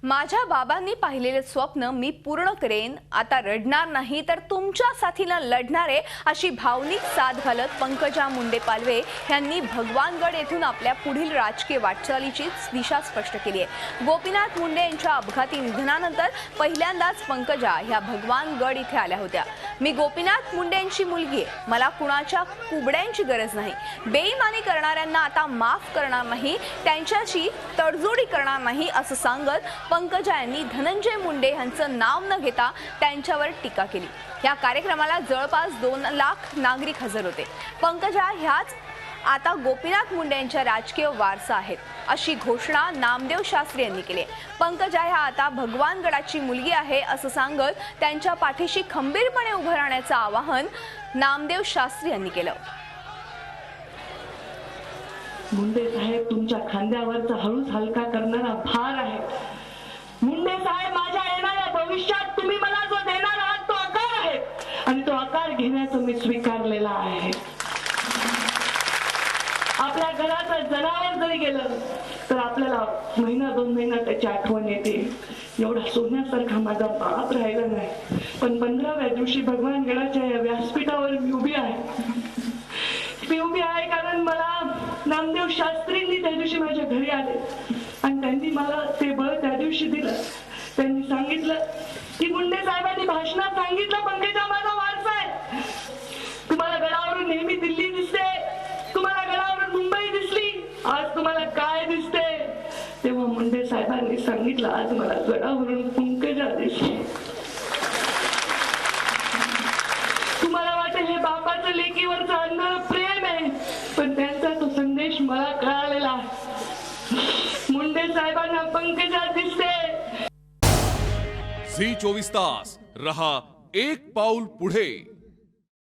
माझ्या बाबांनी पाहिलेले स्वप्न मी पूर्ण करेन, आता रडणार नाही तर तुमच्या साथीला लढणारे, अशी भावनिक साथ घालत पंकजा मुंडे पालवे यांनी भगवानगड येथून आपल्या पुढील राजकीय वाटचालीची दिशा स्पष्ट केली आहे। गोपीनाथ मुंडे यांच्या अपघाती निधनानंतर पहिल्यांदाच पंकजा ह्या भगवानगड इथे आल्या होत्या। मी गोपीनाथ मुंडे यांची मुलगी आहे, मला कुणाच्या कुबड्यांची गरज नाही, बेईमानी करणाऱ्यांना आता माफ करणार नाही, त्यांच्याशी तडजोडी करणार नाही असं सांगत पंकजा यांनी धनंजय मुंडे यांचं नाव न घेता त्यांच्यावर टीका केली। या कार्यक्रमाला जवळपास 2 लाख नागरिक हजर होते। पंकजा ह्याच आता गोपीनाथ मुंडे यांच्या राजकीय वारसा आहेत अशी घोषणा नामदेव शास्त्री यांनी केली। पंकजा ह्या आता भगवानगडाची मुलगी आहे असं सांगत त्यांच्या पाठीशी खंबीरपणे उभं राहण्याचं आवाहन नामदेव शास्त्री यांनी केलं। मुंडे साहेब, तुमच्या खांद्यावरचा हळूच हलका करणारा भार आहे। मुंडे साहेब, माझ्या येणाऱ्या भविष्यात तुम्ही मला जो देणार आहात तो आकार आहे आणि तो आकार घेण्याचं मी स्वीकारलेला आहे। आपल्या घराचं जनावर जरी गेलं तर आपल्याला महिना 2 महिना त्याची आठवण येते। एवढा सोन्यासारखा माझा बाप राहिला नाही, पण 15व्या दिवशी भगवानगडाच्या या व्यासपीठावर मी उभी आहे। मी उभी आहे कारण मला नामदेव शास्त्रींनी त्या दिवशी माझ्या घरी आले आणि त्यांनी मला ते बळ त्या दिवशी दिलं। त्यांनी सांगितलं की मुंडे साहेबांनी भाषणात सांगितलं, पंकजा माझा वारसा आहे। तुम्हाला गडावरून नेहमी दिल्ली दिसते, तुम्हाला गडावरून मुंबई दिसली, आज तुम्हाला काय दिसते? तेव्हा मुंडे साहेबांनी सांगितलं, आज मला गडावरून पंकजा दिसली। तुम्हाला वाटेल हे बापाचं लेकीवरचं अंधळ प्रेम आहे, पण त्यांचा तो संदेश मला कळालेला आहे। मुंडे साहेबांना पंकजा दिसते। झी 24 तास रहा एक पाऊल पुढे।